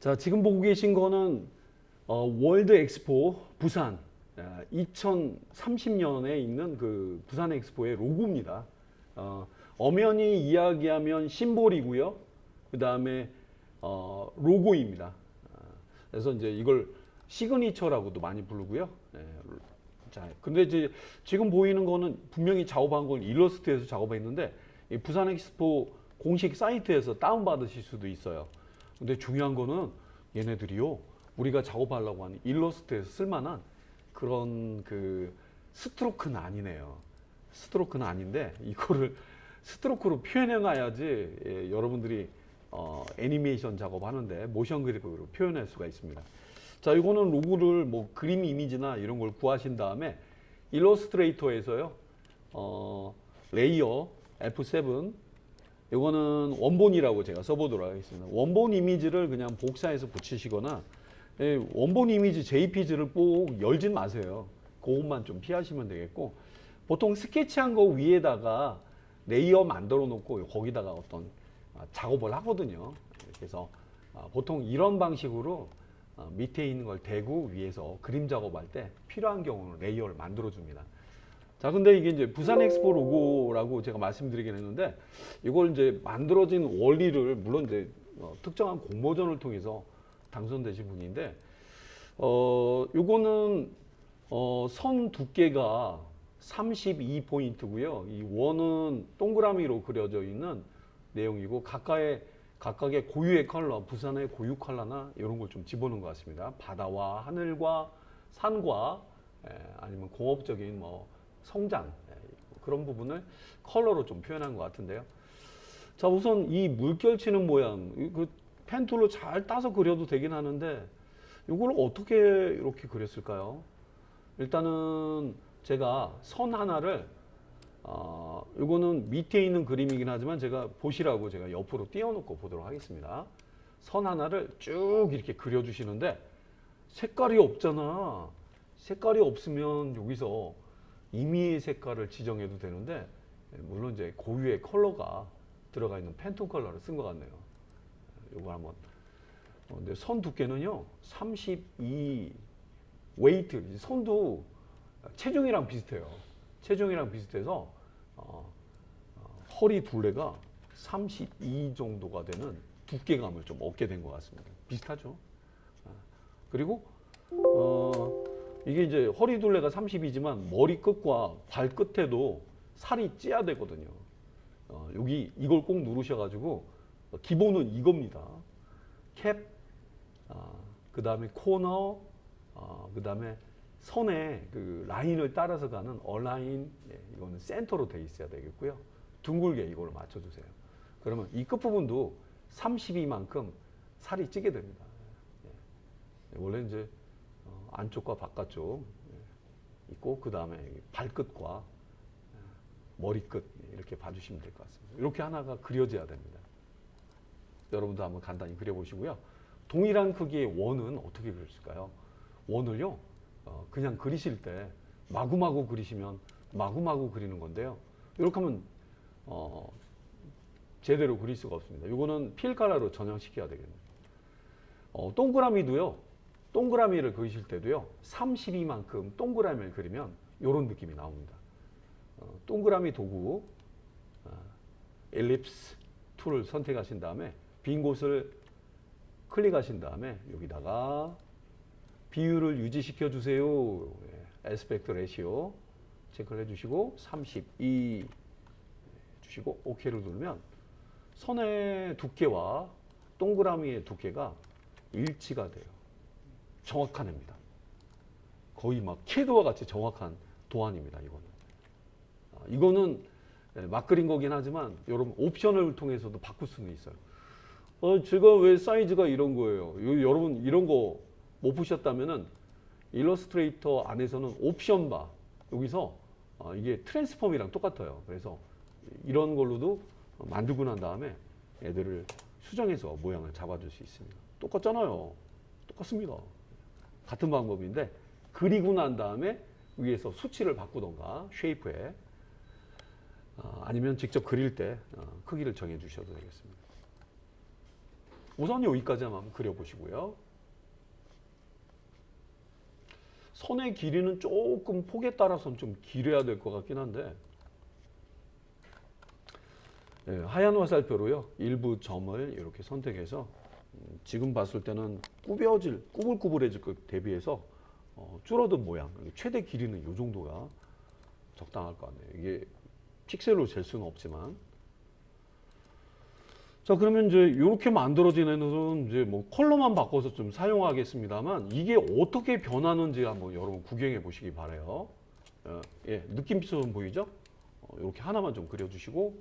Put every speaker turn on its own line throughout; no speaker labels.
자, 지금 보고 계신 거는 월드 엑스포 부산 2030년에 있는 그 부산 엑스포의 로고입니다. 엄연히 이야기하면 심볼이고요. 그 다음에 로고입니다. 그래서 이제 이걸 시그니처라고도 많이 부르고요. 자, 근데 이제 지금 보이는 거는 분명히 작업한 걸 일러스트에서 작업했는데 이 부산 엑스포 공식 사이트에서 다운받으실 수도 있어요. 근데 중요한 거는 얘네들이요, 우리가 작업하려고 하는 일러스트에서 쓸만한 그런 그 스트로크는 아니네요. 스트로크는 아닌데 이거를 스트로크로 표현해 놔야지 여러분들이 애니메이션 작업하는데 모션 그래픽으로 표현할 수가 있습니다. 자, 이거는 로고를 뭐 그림 이미지나 이런 걸 구하신 다음에 일러스트레이터에서요, 레이어 F7, 이거는 원본이라고 제가 써보도록 하겠습니다. 원본 이미지를 그냥 복사해서 붙이시거나, 원본 이미지 JPG를 꼭 열진 마세요. 그것만 좀 피하시면 되겠고, 보통 스케치한 거 위에다가 레이어 만들어 놓고 거기다가 어떤 작업을 하거든요. 그래서 보통 이런 방식으로 밑에 있는 걸 대고 위에서 그림 작업할 때 필요한 경우는 레이어를 만들어 줍니다. 자, 근데 이게 이제 부산 엑스포 로고라고 제가 말씀드리긴 했는데, 이걸 이제 만들어진 원리를 물론 이제 특정한 공모전을 통해서 당선되신 분인데, 요거는 선 두께가 32포인트고요. 이 원은 동그라미로 그려져 있는 내용이고, 각각의 고유의 컬러, 부산의 고유 컬러나 이런 걸 좀 집어넣은 것 같습니다. 바다와 하늘과 산과 아니면 공업적인 뭐 성장, 그런 부분을 컬러로 좀 표현한 것 같은데요. 자, 우선 이 물결치는 모양, 그 펜툴로 잘 따서 그려도 되긴 하는데 이걸 어떻게 이렇게 그렸을까요? 일단은 제가 선 하나를 이거는 밑에 있는 그림이긴 하지만 제가 보시라고 제가 옆으로 띄워놓고 보도록 하겠습니다. 선 하나를 쭉 이렇게 그려주시는데 색깔이 없잖아. 색깔이 없으면 여기서 임의의 색깔을 지정해도 되는데, 물론 이제 고유의 컬러가 들어가 있는 팬톤 컬러를 쓴 것 같네요. 이거 한번. 근데 선 두께는요, 32 웨이트, 선도 체중이랑 비슷해요. 체중이랑 비슷해서 허리 둘레가 32 정도가 되는 두께감을 좀 얻게 된 것 같습니다. 비슷하죠? 그리고 이게 이제 허리 둘레가 30이지만 머리 끝과 발끝에도 살이 찌야 되거든요. 여기 이걸 꼭 누르셔가지고 기본은 이겁니다. 캡, 그 다음에 코너, 그 다음에 선에 그 라인을 따라서 가는 얼라인, 이거는 센터로 돼 있어야 되겠고요. 둥글게 이걸 맞춰주세요. 그러면 이 끝부분도 32만큼 살이 찌게 됩니다. 원래 이제 안쪽과 바깥쪽 있고, 그 다음에 발끝과 머리끝 이렇게 봐주시면 될 것 같습니다. 이렇게 하나가 그려져야 됩니다. 여러분도 한번 간단히 그려보시고요. 동일한 크기의 원은 어떻게 그렸을까요? 원을요, 그냥 그리실 때 마구마구 그리시면 마구마구 그리는 건데요. 이렇게 하면 제대로 그릴 수가 없습니다. 이거는 필카라로 전향시켜야 되겠네요. 동그라미도요, 동그라미를 그리실 때도요, 32만큼 동그라미를 그리면 이런 느낌이 나옵니다. 동그라미 도구, 엘립스 툴을 선택하신 다음에 빈 곳을 클릭하신 다음에 여기다가 비율을 유지시켜 주세요. 에스펙트 레시오 체크를 해주시고 32 주시고 OK를 누르면 선의 두께와 동그라미의 두께가 일치가 돼요. 정확한 애입니다. 거의 막 캐드와 같이 정확한 도안입니다. 이거는 막 그린 거긴 하지만 여러분 옵션을 통해서도 바꿀 수는 있어요. 제가 왜 사이즈가 이런 거예요? 여러분 이런 거 못 보셨다면은 일러스트레이터 안에서는 옵션 바, 여기서 이게 트랜스폼이랑 똑같아요. 그래서 이런 걸로도 만들고 난 다음에 애들을 수정해서 모양을 잡아줄 수 있습니다. 똑같잖아요. 똑같습니다. 같은 방법인데 그리고 난 다음에 위에서 수치를 바꾸던가 쉐이프에, 아니면 직접 그릴 때 크기를 정해 주셔도 되겠습니다. 우선 여기까지 한번 그려보시고요. 선의 길이는 조금 폭에 따라서는 좀 길어야 될 것 같긴 한데, 예, 하얀 화살표로요 일부 점을 이렇게 선택해서 지금 봤을 때는 꾸불꾸불해질 것 대비해서 줄어든 모양, 최대 길이는 이 정도가 적당할 것 같네요. 이게 픽셀로 잴 수는 없지만. 자, 그러면 이제 이렇게 만들어진 애는 이제 뭐 컬러만 바꿔서 좀 사용하겠습니다만, 이게 어떻게 변하는지 한번 여러분 구경해 보시기 바래요. 예, 느낌표 보이죠? 이렇게 하나만 좀 그려주시고,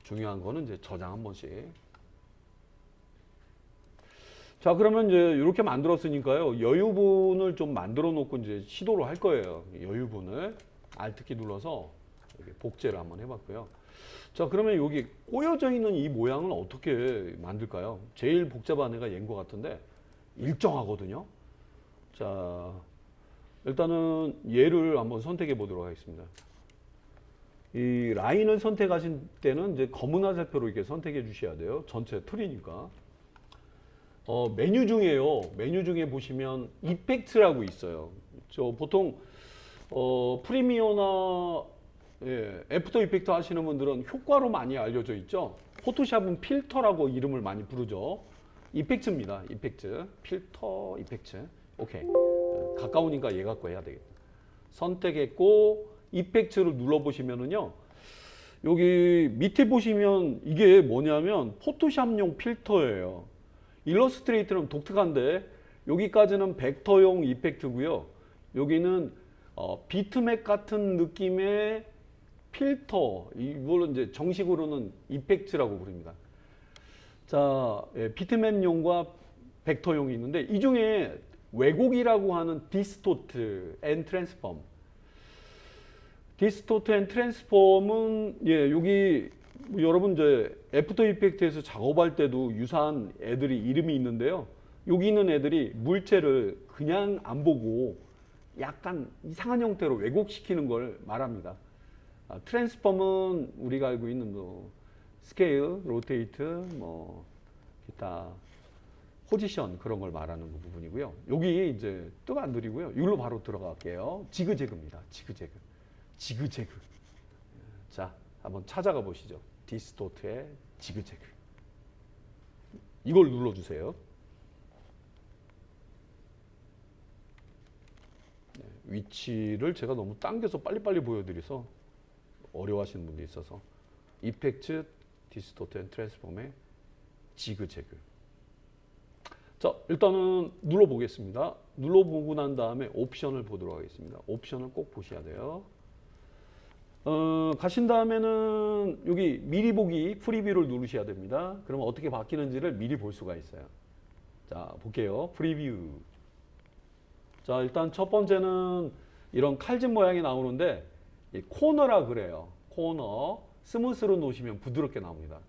중요한 거는 이제 저장 한 번씩. 자, 그러면 이제 이렇게 만들었으니까요, 여유분을 좀 만들어 놓고 이제 시도를 할 거예요. 여유분을 Alt키 눌러서 이렇게 복제를 한번 해봤고요. 자, 그러면 여기 꼬여져 있는 이 모양을 어떻게 만들까요? 제일 복잡한 애가 얘인 것 같은데 일정하거든요. 자, 일단은 얘를 한번 선택해 보도록 하겠습니다. 이 라인을 선택하신 때는 이제 검은 화살표로 이렇게 선택해 주셔야 돼요. 전체 틀이니까. 메뉴 중에 보시면 이펙트라고 있어요. 저 보통 프리미어나 애프터 이펙트 하시는 분들은 효과로 많이 알려져 있죠. 포토샵은 필터라고 이름을 많이 부르죠. 이펙트입니다. 이펙트, 필터, 이펙트. 오케이. 가까우니까 얘 갖고 해야 되겠다. 선택했고 이펙트를 눌러보시면은요. 여기 밑에 보시면 이게 뭐냐면 포토샵용 필터예요. 일러스트레이터는 독특한데 여기까지는 벡터용 이펙트고요. 여기는 비트맵 같은 느낌의 필터, 이걸로 이제 정식으로는 이펙트라고 부릅니다. 자, 비트맵용과 벡터용이 있는데 이 중에 왜곡이라고 하는 디스토트 앤 트랜스폼. 디스토트 앤 트랜스폼은 여기 여러분 이제 애프터 이펙트에서 작업할 때도 유사한 애들이 이름이 있는데요. 여기 있는 애들이 물체를 그냥 안 보고 약간 이상한 형태로 왜곡시키는 걸 말합니다. 트랜스폼은 우리가 알고 있는 뭐 스케일, 로테이트, 뭐 기타 포지션 그런 걸 말하는 그 부분이고요. 여기 이제 또 안 드리고요. 이걸로 바로 들어갈게요. 지그재그입니다. 지그재그. 자, 한번 찾아가 보시죠. 디스토트의 지그재그. 이걸 눌러주세요. 위치를 제가 너무 당겨서 빨리빨리 보여드려서 어려워하시는 분들이 있어서 이펙트, 디스토트 앤 트랜스폼의 지그재그. 자, 일단은 눌러보겠습니다. 눌러보고 난 다음에 옵션을 보도록 하겠습니다. 옵션을 꼭 보셔야 돼요. 가신 다음에는 여기 미리 보기 프리뷰를 누르셔야 됩니다. 그러면 어떻게 바뀌는지를 미리 볼 수가 있어요. 자, 볼게요. 프리뷰. 자, 일단 첫 번째는 이런 칼집 모양이 나오는데 이 코너라 그래요. 코너. 스무스로 놓으시면 부드럽게 나옵니다.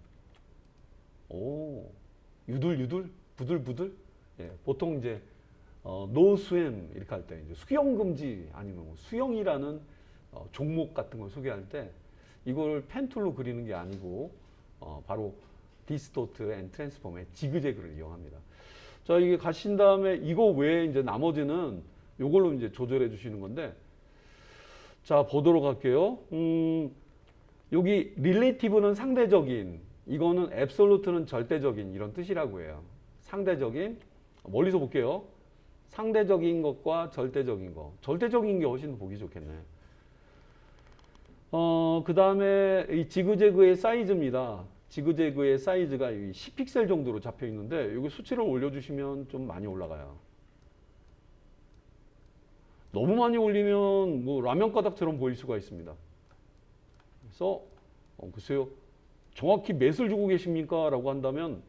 오, 유들유들, 부들부들. 예, 보통 이제 노스웻 이렇게 할 때 이제 수영 금지 아니면 뭐 수영이라는 종목 같은 걸 소개할 때 이걸 펜툴로 그리는 게 아니고 바로 디스토트 앤 트랜스폼의 지그재그를 이용합니다. 자, 이게 가신 다음에 이거 외에 이제 나머지는 이걸로 이제 조절해 주시는 건데, 자, 보도록 할게요. 여기 릴레이티브는 상대적인, 이거는 앱솔루트는 절대적인 이런 뜻이라고 해요. 상대적인, 멀리서 볼게요. 상대적인 것과 절대적인 거. 절대적인 게 훨씬 더 보기 좋겠네. 그 다음에 이 지그재그의 사이즈입니다. 지그재그의 사이즈가 10픽셀 정도로 잡혀 있는데 여기 수치를 올려주시면 좀 많이 올라가요. 너무 많이 올리면 뭐 라면 가닥처럼 보일 수가 있습니다. 그래서 글쎄요, 정확히 몇을 주고 계십니까? 라고 한다면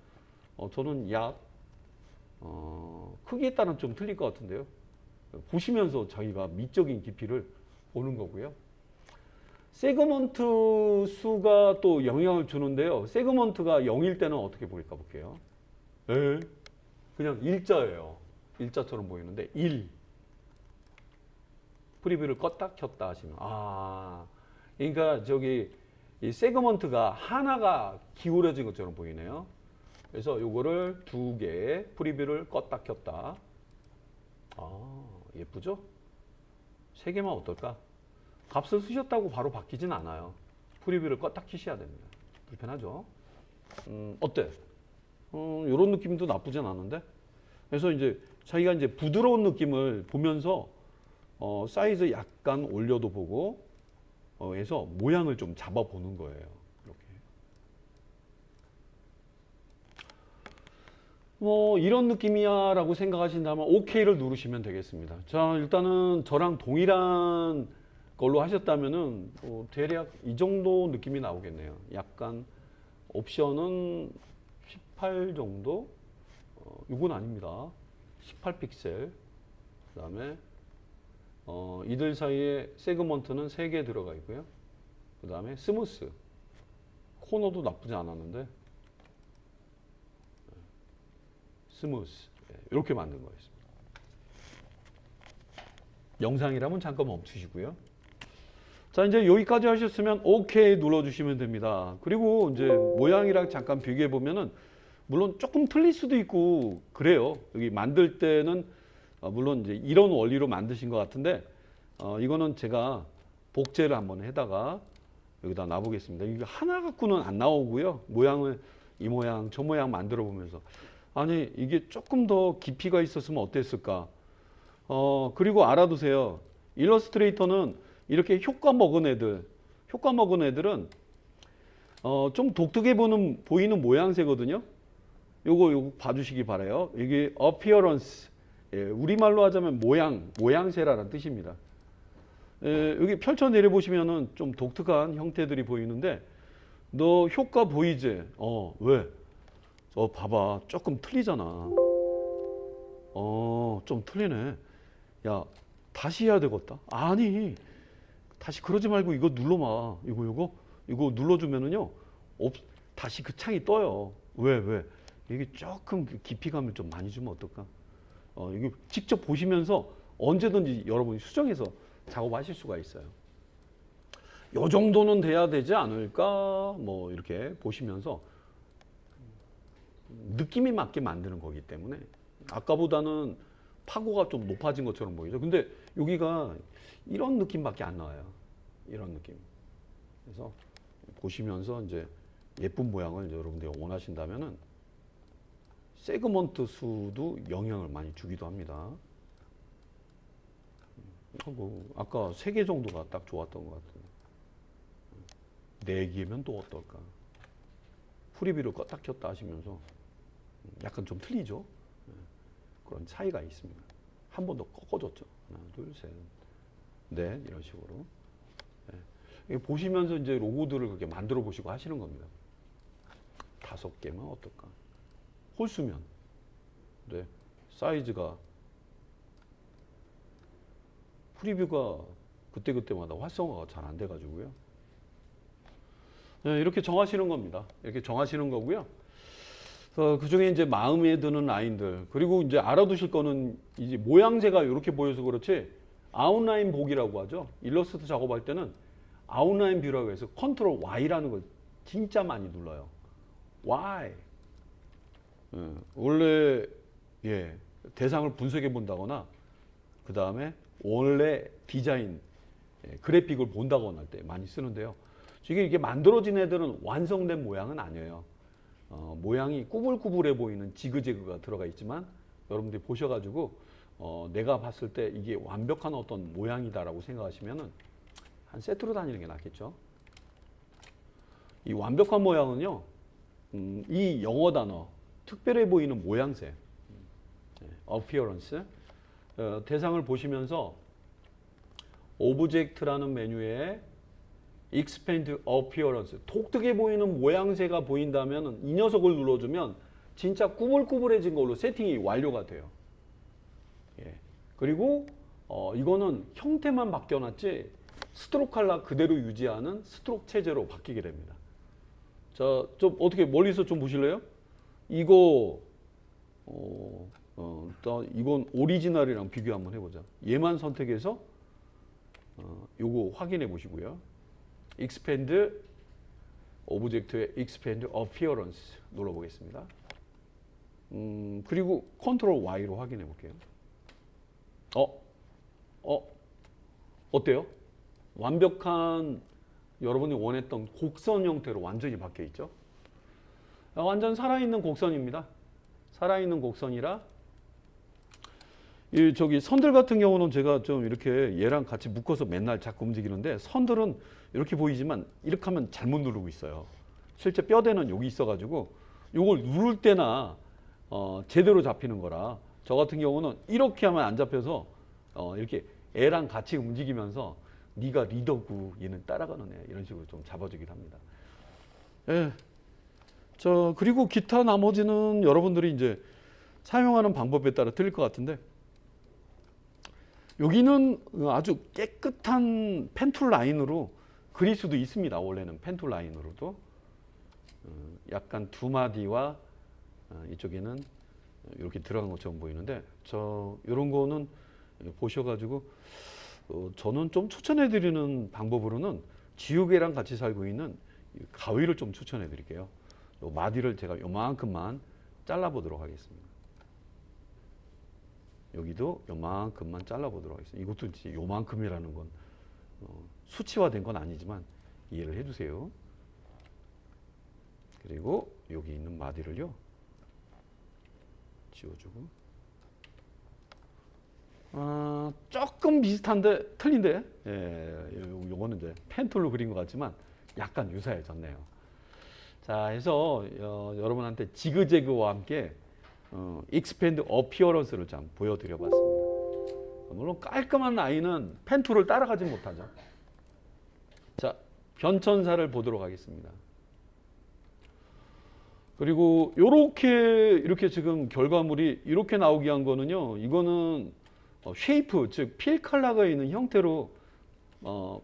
저는 약 크기에 따라 좀 틀릴 것 같은데요. 보시면서 자기가 미적인 깊이를 보는 거고요. 세그먼트 수가 또 영향을 주는데요. 세그먼트가 0일 때는 어떻게 보일까 볼게요. 그냥 일자예요. 일자처럼 보이는데 1. 프리뷰를 껐다 켰다 하시면 그러니까 저기 이 세그먼트가 하나가 기울어진 것처럼 보이네요. 그래서 요거를 두 개, 프리뷰를 껐다 켰다. 아, 예쁘죠? 세 개만 어떨까? 값을 쓰셨다고 바로 바뀌진 않아요. 프리뷰를 껐다 키셔야 됩니다. 불편하죠? 어때? 요런 느낌도 나쁘진 않은데? 그래서 이제 자기가 이제 부드러운 느낌을 보면서 사이즈 약간 올려도 보고 해서 모양을 좀 잡아보는 거예요. 이렇게. 뭐 이런 느낌이야 라고 생각하신다면 OK를 누르시면 되겠습니다. 자, 일단은 저랑 동일한 걸로 하셨다면은 대략 이 정도 느낌이 나오겠네요. 약간 옵션은 18 정도? 이건 아닙니다. 18픽셀. 그 다음에 이들 사이에 세그먼트는 3개 들어가 있고요. 그 다음에 스무스. 코너도 나쁘지 않았는데 스무스. 이렇게 만든 거였습니다. 영상이라면 잠깐 멈추시고요. 자, 이제 여기까지 하셨으면 OK 눌러주시면 됩니다. 그리고 이제 모양이랑 잠깐 비교해 보면은 물론 조금 틀릴 수도 있고 그래요. 여기 만들 때는 물론 이제 이런 원리로 만드신 것 같은데 이거는 제가 복제를 한번 해다가 여기다 놔보겠습니다. 이게 하나 갖고는 안 나오고요. 모양을 이 모양 저 모양 만들어 보면서 아니 이게 조금 더 깊이가 있었으면 어땠을까. 그리고 알아두세요. 일러스트레이터는 이렇게 효과 먹은 애들은 좀 독특해 보이는 모양새거든요. 요거 봐주시기 바라요. 이게 appearance, 우리말로 하자면 모양새라는 뜻입니다. 여기 펼쳐 내려 보시면은 좀 독특한 형태들이 보이는데, 너 효과 보이지? 왜? 봐봐, 조금 틀리잖아. 좀 틀리네. 야, 다시 해야 되겠다. 아니, 다시 그러지 말고 이거 눌러봐. 이거 눌러주면은요, 다시 그 창이 떠요. 왜? 이게 조금 깊이감을 좀 많이 주면 어떨까? 이거 직접 보시면서 언제든지 여러분이 수정해서 작업하실 수가 있어요. 요 정도는 돼야 되지 않을까? 뭐 이렇게 보시면서 느낌이 맞게 만드는 거기 때문에 아까보다는 파고가 좀 높아진 것처럼 보이죠. 근데 여기가 이런 느낌밖에 안 나와요. 이런 느낌. 그래서 보시면서 이제 예쁜 모양을 여러분들이 원하신다면은 세그먼트 수도 영향을 많이 주기도 합니다. 아까 3개 정도가 딱 좋았던 것 같아요. 4개면 또 어떨까? 프리뷰를 껐다 켰다 하시면서 약간 좀 틀리죠? 그런 차이가 있습니다. 한 번 더 꺾어줬죠. 하나, 둘, 셋, 넷 이런 식으로. 보시면서 이제 로고들을 그렇게 만들어 보시고 하시는 겁니다. 5개면 어떨까? 홀수면. 네, 사이즈가 프리뷰가 그때그때마다 활성화가 잘 안 돼가지고요. 네, 이렇게 정하시는 겁니다. 이렇게 정하시는 거고요. 그 중에 이제 마음에 드는 라인들, 그리고 이제 알아두실 거는 이제 모양새가 이렇게 보여서 그렇지 아웃라인 보기라고 하죠. 일러스트 작업할 때는 아웃라인 뷰라고 해서 컨트롤 Y라는 걸 진짜 많이 눌러요. Y. 원래 대상을 분석해 본다거나 그 다음에 원래 디자인 그래픽을 본다거나 할 때 많이 쓰는데요. 지금 이게 만들어진 애들은 완성된 모양은 아니에요. 모양이 꾸불꾸불해 보이는 지그재그가 들어가 있지만 여러분들이 보셔가지고 내가 봤을 때 이게 완벽한 어떤 모양이다라고 생각하시면은 한 세트로 다니는 게 낫겠죠. 이 완벽한 모양은요, 이 영어 단어 특별해 보이는 모양새, appearance, 대상을 보시면서 오브젝트라는 메뉴에 expand appearance, 독특해 보이는 모양새가 보인다면 이 녀석을 눌러주면 진짜 꾸불꾸불해진 걸로 세팅이 완료가 돼요. 그리고 이거는 형태만 바뀌어놨지 스트로크 컬러 그대로 유지하는 스트로크 체제로 바뀌게 됩니다. 자, 좀 어떻게 멀리서 좀 보실래요? 이거 이건 오리지널이랑 비교 한번 해보자. 얘만 선택해서 요거 확인해 보시고요. expand 오브젝트의 expand appearance 눌러보겠습니다. 그리고 컨트롤 Y로 확인해 볼게요. 어때요? 완벽한 여러분이 원했던 곡선 형태로 완전히 바뀌어 있죠. 완전 살아있는 곡선입니다. 살아있는 곡선이라 이 저기 선들 같은 경우는 제가 좀 이렇게 얘랑 같이 묶어서 맨날 자꾸 움직이는데 선들은 이렇게 보이지만 이렇게 하면 잘못 누르고 있어요. 실제 뼈대는 여기 있어가지고 이걸 누를 때나 제대로 잡히는 거라 저 같은 경우는 이렇게 하면 안 잡혀서 이렇게 애랑 같이 움직이면서 네가 리더고 얘는 따라가는 애 이런 식으로 좀 잡아주기도 합니다. 예. 그리고 기타 나머지는 여러분들이 이제 사용하는 방법에 따라 틀릴 것 같은데 여기는 아주 깨끗한 펜툴 라인으로 그릴 수도 있습니다. 원래는 펜툴 라인으로도 약간 두 마디와 이쪽에는 이렇게 들어간 것처럼 보이는데 이런 거는 보셔가지고 저는 좀 추천해드리는 방법으로는 지우개랑 같이 살고 있는 가위를 좀 추천해드릴게요. 요 마디를 제가 요만큼만 잘라보도록 하겠습니다. 여기도 요만큼만 잘라보도록 하겠습니다. 이것도 이제 요만큼이라는 건 수치화된 건 아니지만 이해를 해주세요. 그리고 여기 있는 마디를요 지워주고 조금 비슷한데 틀린데 요거는 이제 펜툴로 그린 것 같지만 약간 유사해졌네요. 자, 해서 여러분한테 지그재그와 함께 익스펜드 어피어런스를 좀 보여드려 봤습니다. 물론 깔끔한 라인은 펜툴을 따라가지 못하죠. 자, 변천사를 보도록 하겠습니다. 그리고 이렇게 지금 결과물이 이렇게 나오게 한 거는요. 이거는 쉐이프, 즉 필 컬러가 있는 형태로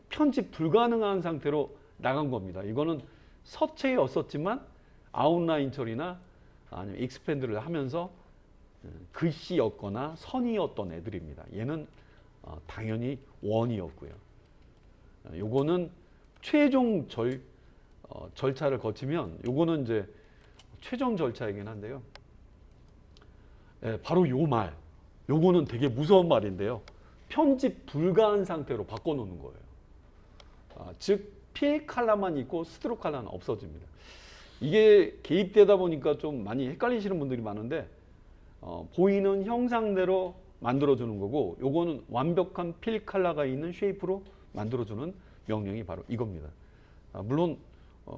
편집 불가능한 상태로 나간 겁니다. 이거는 서체였었지만 아웃라인 처리나 아니면 익스펜드를 하면서 글씨였거나 선이었던 애들입니다. 얘는 당연히 원이었고요. 요거는 최종 절차를 거치면 요거는 이제 최종 절차이긴 한데요. 바로 요 말. 요거는 되게 무서운 말인데요. 편집 불가한 상태로 바꿔놓는 거예요. 즉 필 컬러만 있고 스트로크 컬러는 없어집니다. 이게 개입되다 보니까 좀 많이 헷갈리시는 분들이 많은데 보이는 형상대로 만들어주는 거고 요거는 완벽한 필 컬러가 있는 쉐이프로 만들어주는 명령이 바로 이겁니다. 물론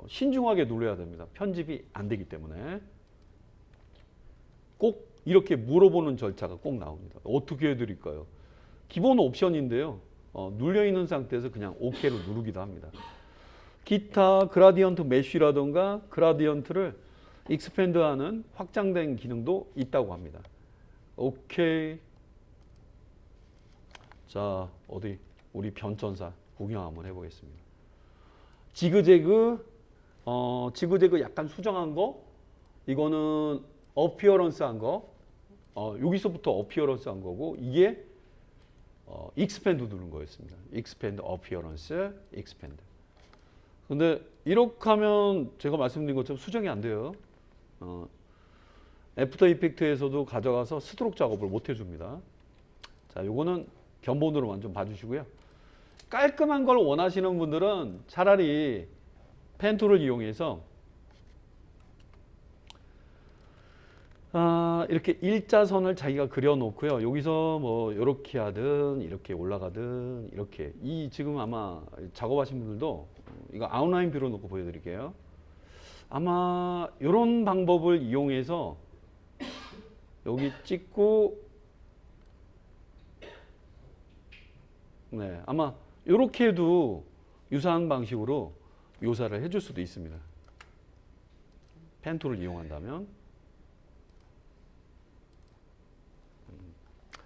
신중하게 눌러야 됩니다. 편집이 안 되기 때문에 꼭 이렇게 물어보는 절차가 꼭 나옵니다. 어떻게 해드릴까요? 기본 옵션인데요. 눌려있는 상태에서 그냥 OK로 누르기도 합니다. 기타 그라디언트 메쉬라던가 그라디언트를 익스펜드하는 확장된 기능도 있다고 합니다. 오케이. 자, 어디 우리 변천사 구경 한번 해보겠습니다. 지그재그 약간 수정한 거, 이거는 어피어런스 한 거, 여기서부터 어피어런스 한 거고, 이게 익스펜드 누른 거였습니다. 익스펜드, 어피어런스, 익스펜드. 근데 이렇게 하면 제가 말씀드린 것처럼 수정이 안 돼요. 애프터 이펙트에서도 가져가서 스트로크 작업을 못 해줍니다. 자, 요거는 견본으로만 좀 봐주시고요. 깔끔한 걸 원하시는 분들은 차라리 펜툴을 이용해서 이렇게 일자선을 자기가 그려놓고요. 여기서 뭐 이렇게 하든 이렇게 올라가든 이렇게 지금 아마 작업하신 분들도 이거 아웃라인 뷰로 놓고 보여드릴게요. 아마 이런 방법을 이용해서 여기 찍고 아마 이렇게 해도 유사한 방식으로 묘사를 해줄 수도 있습니다. 펜툴을 이용한다면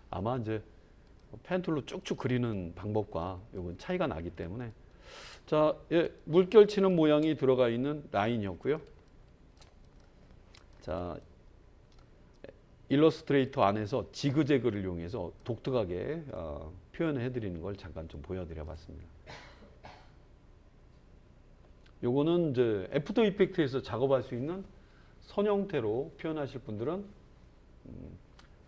아마 이제 펜툴로 쭉쭉 그리는 방법과 이건 차이가 나기 때문에 자, 물결 치는 모양이 들어가 있는 라인이었고요. 자, 일러스트레이터 안에서 지그재그를 이용해서 독특하게 표현을 해드리는 걸 잠깐 좀 보여드려 봤습니다. 요거는 이제 애프터 이펙트에서 작업할 수 있는 선 형태로 표현하실 분들은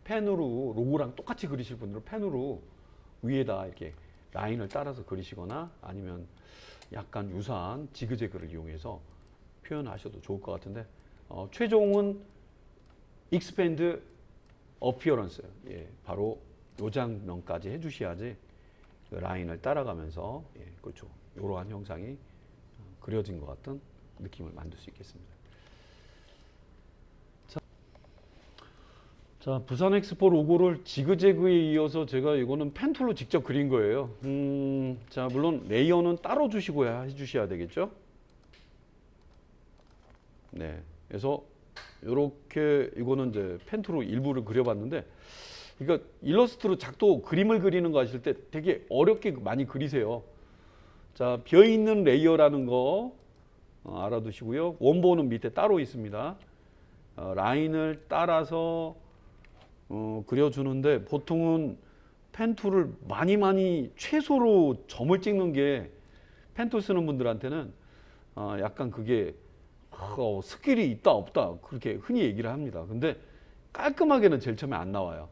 펜으로 로고랑 똑같이 그리실 분들은 펜으로 위에다 이렇게 라인을 따라서 그리시거나 아니면 약간 유사한 지그재그를 이용해서 표현하셔도 좋을 것 같은데 최종은 expand appearance, 예, 바로 요 장면까지 해주셔야지 그 라인을 따라가면서, 예, 그렇죠, 이러한 형상이 그려진 것 같은 느낌을 만들 수 있겠습니다. 자, 부산 엑스포 로고를 지그재그에 이어서 제가 이거는 펜툴로 직접 그린 거예요. 자, 물론 레이어는 따로 주시고 해주셔야 되겠죠. 네, 그래서 이렇게 이거는 이제 펜툴로 일부를 그려봤는데, 그러니까 일러스트로 작도 그림을 그리는 거 하실 때 되게 어렵게 많이 그리세요. 자, 비어 있는 레이어라는 거 알아두시고요. 원본은 밑에 따로 있습니다. 라인을 따라서 그려주는데 보통은 펜툴을 많이 최소로 점을 찍는 게 펜툴 쓰는 분들한테는 약간 그게 스킬이 있다 없다 그렇게 흔히 얘기를 합니다. 근데 깔끔하게는 제일 처음에 안 나와요.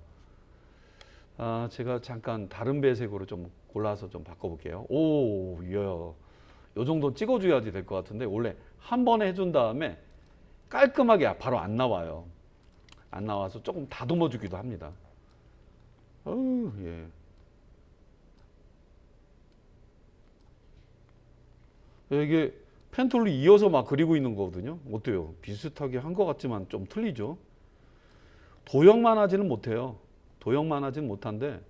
제가 잠깐 다른 배색으로 좀 골라서 좀 바꿔볼게요. 오, 요 정도 찍어줘야지 될 것 같은데 원래 한 번에 해준 다음에 깔끔하게 바로 안 나와요. 안 나와서 조금 다듬어 주기도 합니다. 예. 이게 펜툴로 이어서 막 그리고 있는 거거든요. 어때요? 비슷하게 한 것 같지만 좀 틀리죠. 도형만 하지는 못해요. 도형만 하지는 못한데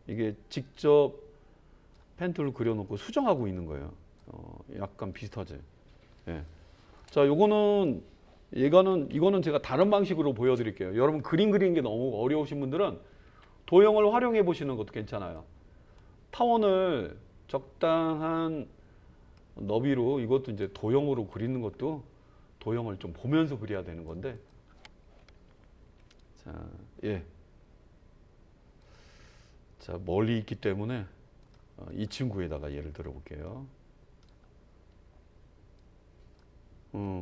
이게 직접 펜툴로 그려놓고 수정하고 있는 거예요. 약간 비슷하지. 예. 자, 이거는 제가 다른 방식으로 보여드릴게요. 여러분 그림 그리는 게 너무 어려우신 분들은 도형을 활용해 보시는 것도 괜찮아요. 타원을 적당한 너비로 이것도 이제 도형으로 그리는 것도 도형을 좀 보면서 그려야 되는 건데, 자, 예. 자, 멀리 있기 때문에 이 친구에다가 예를 들어 볼게요.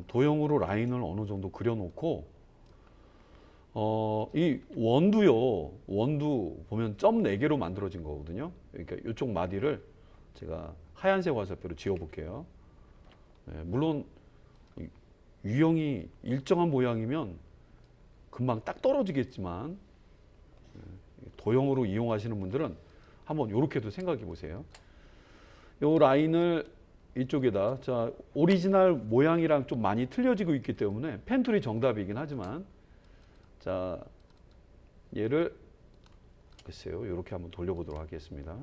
도형으로 라인을 어느 정도 그려놓고, 이 원두 보면 점 4개로 만들어진 거거든요. 그러니까 이쪽 마디를 제가 하얀색 화살표로 지워볼게요. 네, 물론 유형이 일정한 모양이면 금방 딱 떨어지겠지만 도형으로 이용하시는 분들은 한번 이렇게도 생각해 보세요. 이 라인을 이쪽에다, 자, 오리지널 모양이랑 좀 많이 틀려지고 있기 때문에 펜툴이 정답이긴 하지만, 자, 얘를 글쎄요, 이렇게 한번 돌려보도록 하겠습니다.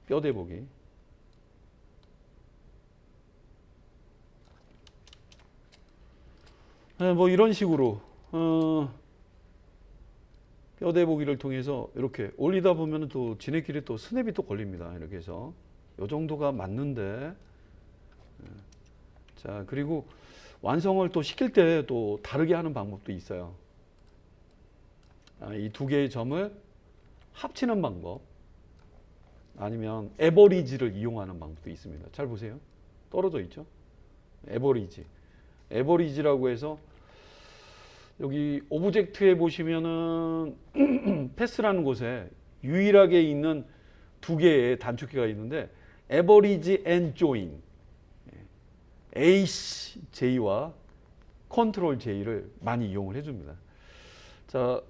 뼈대 보기. 네, 뭐 이런 식으로 뼈대 보기를 통해서 이렇게 올리다 보면 또 지네끼리 또 스냅이 또 걸립니다. 이렇게 해서 이 정도가 맞는데, 자, 그리고 완성을 또 시킬 때 또 다르게 하는 방법도 있어요. 이 두 개의 점을 합치는 방법, 아니면 에버리지를 이용하는 방법도 있습니다. 잘 보세요. 떨어져 있죠? 에버리지라고 해서 여기 오브젝트에 보시면은 패스라는 곳에 유일하게 있는 두 개의 단축키가 있는데 에버리지 앤 조인, AJ와 컨트롤 J를 많이 이용을 해줍니다. 자,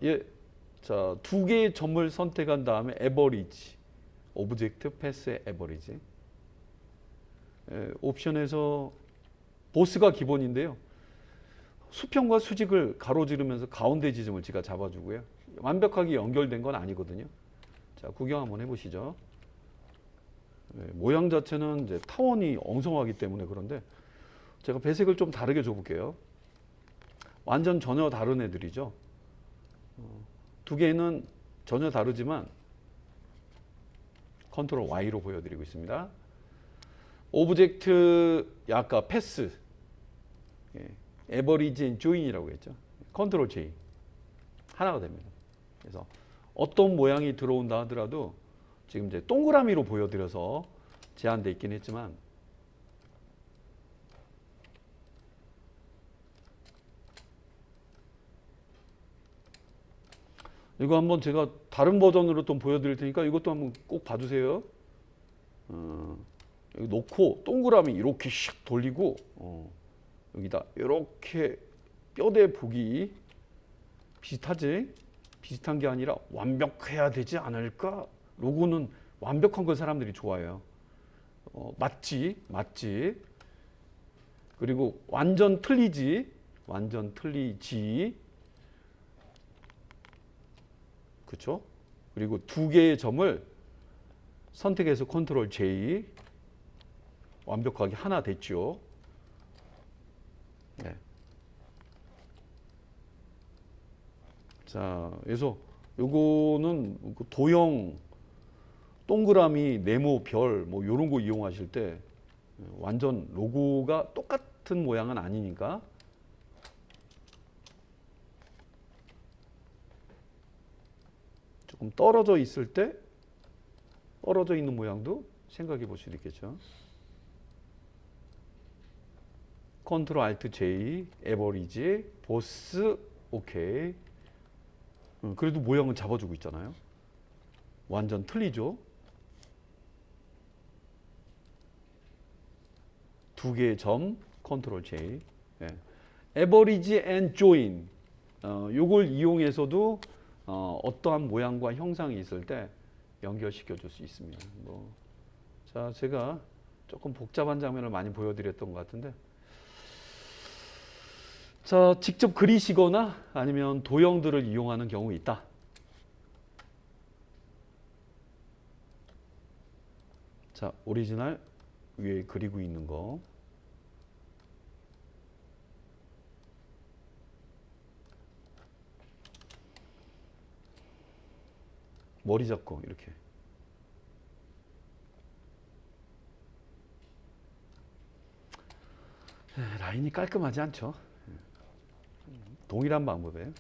두 개의 점을 선택한 다음에 에버리지, 오브젝트 패스의 에버리지. 옵션에서 보스가 기본인데요. 수평과 수직을 가로지르면서 가운데 지점을 제가 잡아주고요. 완벽하게 연결된 건 아니거든요. 자, 구경 한번 해보시죠. 모양 자체는 이제 타원이 엉성하기 때문에 그런데 제가 배색을 좀 다르게 줘볼게요. 완전 전혀 다른 애들이죠. 두 개는 전혀 다르지만 컨트롤 Y로 보여드리고 있습니다. 오브젝트 아까 패스, 에버리지 앤 조인이라고 했죠. 컨트롤 J 하나가 됩니다. 그래서 어떤 모양이 들어온다 하더라도 지금 이제 동그라미로 보여드려서 제한돼 있긴 했지만 이거 한번 제가 다른 버전으로 좀 보여드릴 테니까 이것도 한번 꼭 봐주세요. 여기 놓고 동그라미 이렇게 샥 돌리고 여기다 이렇게 뼈대 보기 비슷하지? 비슷한 게 아니라 완벽해야 되지 않을까? 로고는 완벽한 걸 사람들이 좋아해요. 맞지? 맞지? 그리고 완전 틀리지? 완전 틀리지? 그렇죠? 그리고 두 개의 점을 선택해서 컨트롤 J 완벽하게 하나 됐죠. 네. 자, 그래서 요거는 도형 동그라미, 네모, 별 뭐 요런 거 이용하실 때 완전 로고가 똑같은 모양은 아니니까 조금 떨어져 있을 때 떨어져 있는 모양도 생각해 볼 수도 있겠죠. 컨트롤 알트 J, 에버리지, 보스, 오케이. 그래도 모양은 잡아주고 있잖아요. 완전 틀리죠. 두 개의 점, 컨트롤 J. 예. 에버리지 앤 조인. 요걸 이용해서도 어떠한 모양과 형상이 있을 때 연결시켜 줄 수 있습니다. 자, 제가 조금 복잡한 장면을 많이 보여드렸던 것 같은데, 자, 직접 그리시거나 아니면 도형들을 이용하는 경우 있다. 자, 오리지널 위에 그리고 있는 거. 머리 잡고 이렇게. 라인이 깔끔하지 않죠? 동일한 방법이에요.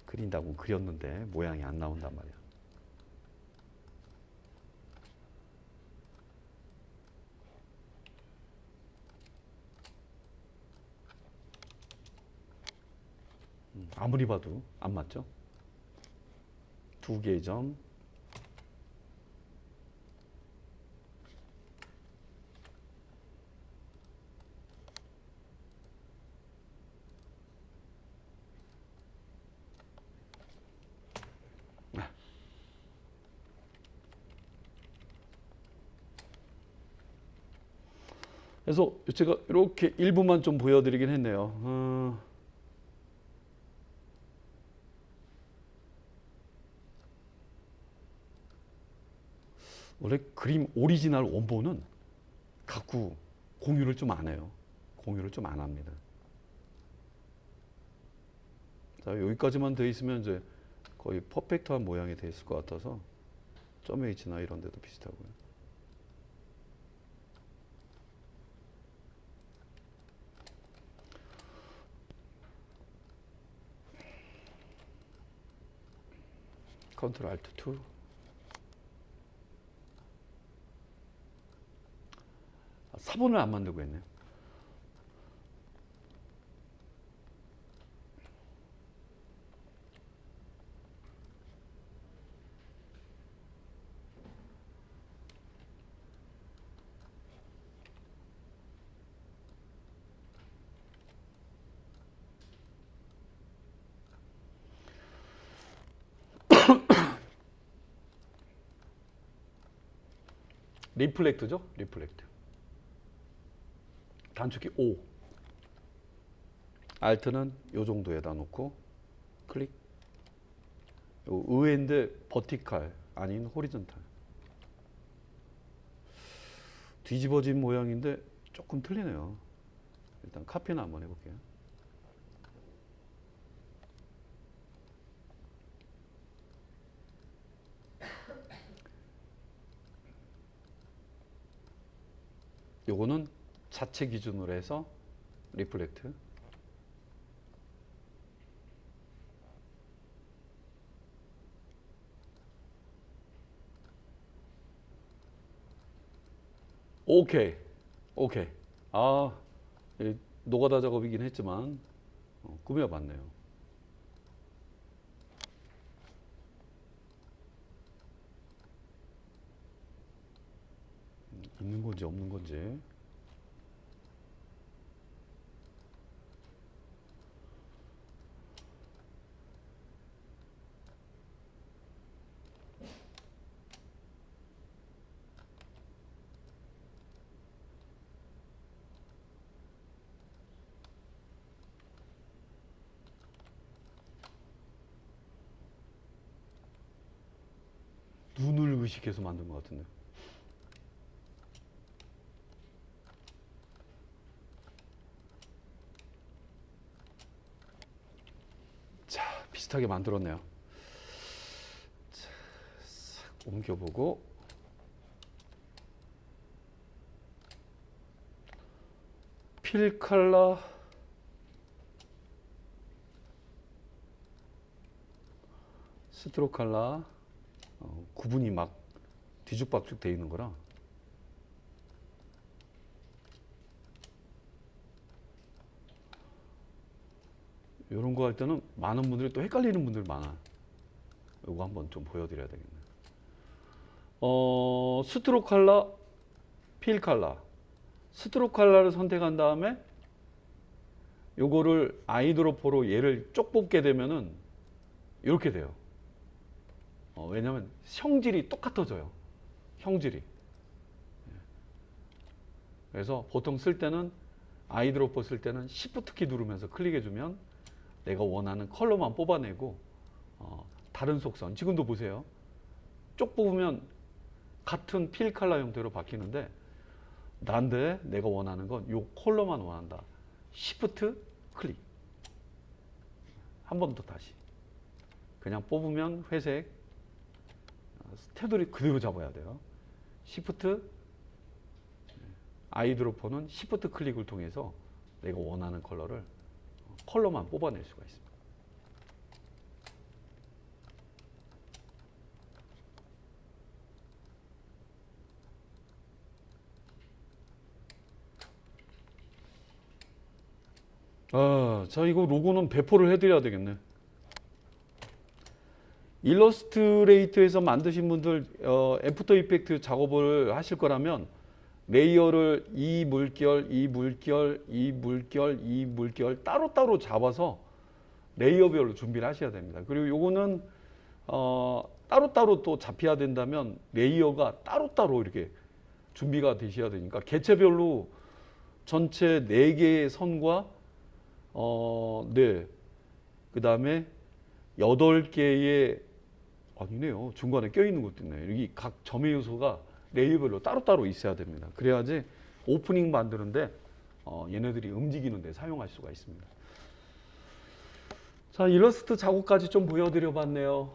그린다고 그렸는데 모양이 안 나온단 말이야. 아무리 봐도 안 맞죠? 두 개의 점. 그래서 제가 이렇게 일부만 좀 보여드리긴 했네요. 원래 그림 오리지널 원본은 갖고 공유를 좀 안 해요. 공유를 좀 안 합니다. 자, 여기까지만 돼 있으면 이제 거의 퍼펙트한 모양이 돼 있을 것 같아서 점 H나 이런 데도 비슷하고요. 컨트롤 알트 2. 사본을 안 만들고 했네요. 리플렉트죠? 리플렉트. 단축키 O. 알트는 요 정도에다 놓고 클릭. 요 의외인데 버티칼 아닌 호리존탈. 뒤집어진 모양인데 조금 틀리네요. 일단 카피는 한번 해볼게요. 요거는 자체 기준으로 해서 리플렉트. 오케이. 오케이. 아, 예, 노가다 작업이긴 했지만 꾸며봤네요. 있는 건지 없는 건지. 눈을 의식해서 만든 것 같은데. 자, 비슷하게 만들었네요. 자, 싹 옮겨보고. 필 컬러. 스트로 컬러. 구분이 막 뒤죽박죽 돼 있는 거라. 이런 거 할 때는 많은 분들이 또 헷갈리는 분들 많아. 이거 한번 좀 보여드려야 되겠네. 스트로 컬러, 필 컬러. 스트로 컬러를 선택한 다음에 요거를 아이드로퍼로 얘를 쪽 뽑게 되면은 이렇게 돼요. 왜냐면 형질이 똑같아져요. 형질이. 그래서 보통 쓸 때는 아이드로퍼 쓸 때는 Shift 키 누르면서 클릭해주면 내가 원하는 컬러만 뽑아내고 다른 속선 지금도 보세요. 쪽 뽑으면 같은 필 컬러 형태로 바뀌는데 난데 내가 원하는 건 요 컬러만 원한다. Shift 클릭. 한 번 더 다시. 그냥 뽑으면 회색. 테두리 그대로 잡아야 돼요. Shift 아이드로퍼는 Shift 클릭을 통해서 내가 원하는 컬러만 뽑아낼 수가 있습니다. 자, 이거 로고는 배포를 해드려야 되겠네. 일러스트레이터에서 만드신 분들 애프터 이펙트 작업을 하실 거라면 레이어를 이 물결, 이 물결, 이 물결, 이 물결 따로따로 잡아서 레이어별로 준비를 하셔야 됩니다. 그리고 요거는 따로따로 또 잡혀야 된다면 레이어가 따로따로 이렇게 준비가 되셔야 되니까 개체별로 전체 4개의 선과 그 다음에 8개의 아니네요. 중간에 껴있는 것도 있네요. 여기 각 점의 요소가 레이어별로 따로따로 있어야 됩니다. 그래야지 오프닝 만드는데 얘네들이 움직이는데 사용할 수가 있습니다. 자, 일러스트 작업까지 좀 보여드려 봤네요.